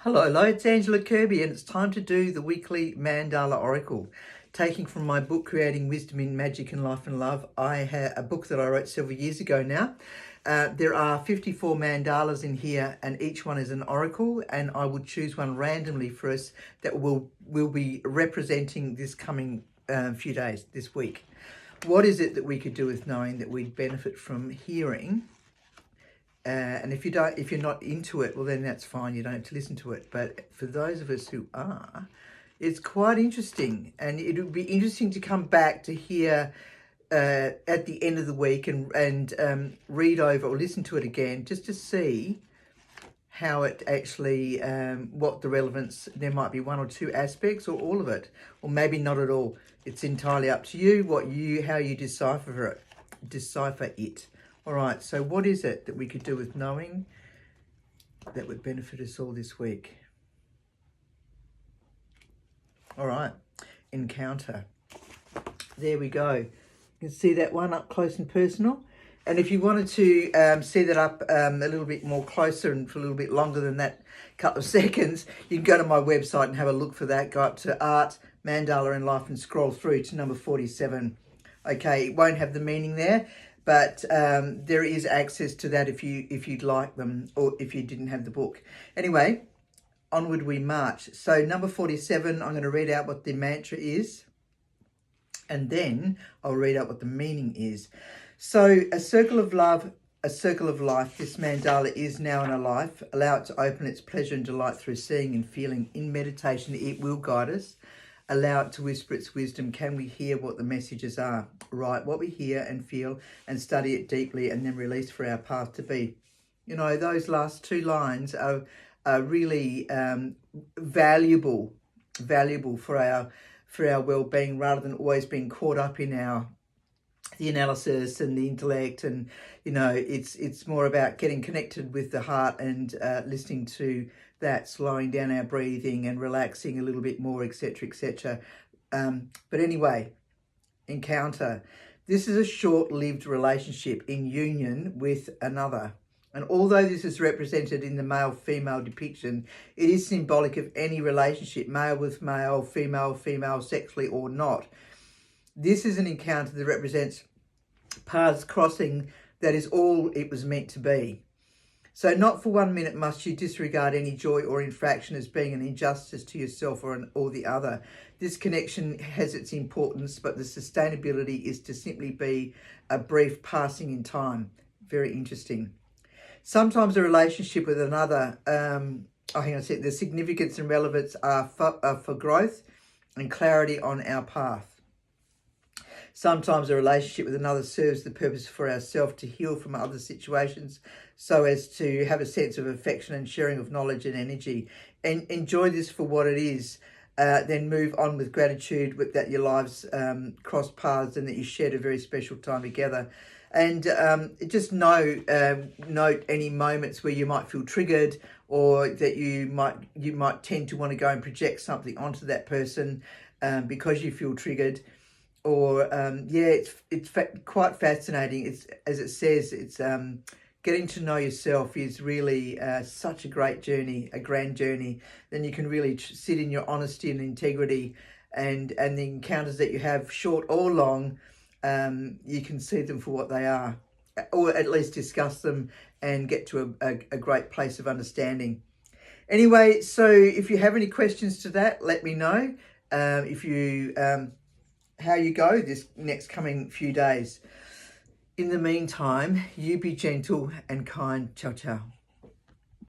Hello, it's Angela Kirby, and it's time to do the weekly Mandala Oracle. Taking from my book, Creating Wisdom in Magic and Life and Love, I have a book that I wrote several years ago now. There are 54 mandalas in here, and each one is an oracle, and I will choose one randomly for us that will be representing this coming few days, this week. What is it that we could do with knowing that we'd benefit from hearing? And if you're not into it, well, then that's fine. You don't have to listen to it. But for those of us who are, it's quite interesting, and it would be interesting to come back to hear at the end of the week and read over or listen to it again, just to see how it actually, what the relevance. There might be one or two aspects, or all of it, or maybe not at all. It's entirely up to you how you decipher it. All right, so what is it that we could do with knowing that would benefit us all this week? All right, encounter. There we go. You can see that one up close and personal. And if you wanted to see that up a little bit more closer and for a little bit longer than that couple of seconds, you can go to my website and have a look for that. Go up to Art, Mandala and Life and scroll through to number 47. Okay, it won't have the meaning there, but there is access to that if you'd like them, or if you didn't have the book. Anyway, onward we march. So number 47, I'm going to read out what the mantra is, and then I'll read out what the meaning is. So a circle of love, a circle of life, this mandala is now in a life. Allow it to open its pleasure and delight through seeing and feeling. In meditation, it will guide us. Allow it to whisper its wisdom. Can we hear what the messages are? Write what we hear and feel and study it deeply, and then release for our path to be. You know, those last two lines are really valuable for our well-being, rather than always being caught up in the analysis and the intellect. And you know, it's more about getting connected with the heart and listening to that, slowing down our breathing and relaxing a little bit more, etc., etc. But anyway, encounter. This is a short-lived relationship in union with another. And although this is represented in the male-female depiction, it is symbolic of any relationship, male with male, female sexually or not. This is an encounter that represents paths crossing. That is all it was meant to be. So not for 1 minute must you disregard any joy or infraction as being an injustice to yourself or the other. This connection has its importance, but the sustainability is to simply be a brief passing in time. Very interesting. Sometimes a relationship with another, the significance and relevance are for growth and clarity on our path. Sometimes a relationship with another serves the purpose for ourselves to heal from other situations, so as to have a sense of affection and sharing of knowledge and energy. And enjoy this for what it is. Then move on with gratitude that your lives crossed paths and that you shared a very special time together. And just note any moments where you might feel triggered, or that you might tend to want to go and project something onto that person because you feel triggered. Or it's quite fascinating. It's, as it says, it's getting to know yourself is really such a great journey, a grand journey. Then you can really sit in your honesty and integrity, and the encounters that you have, short or long, you can see them for what they are, or at least discuss them and get to a great place of understanding. Anyway, so if you have any questions to that, let me know. How you go this next coming few days. In the meantime, you be gentle and kind. Ciao, ciao.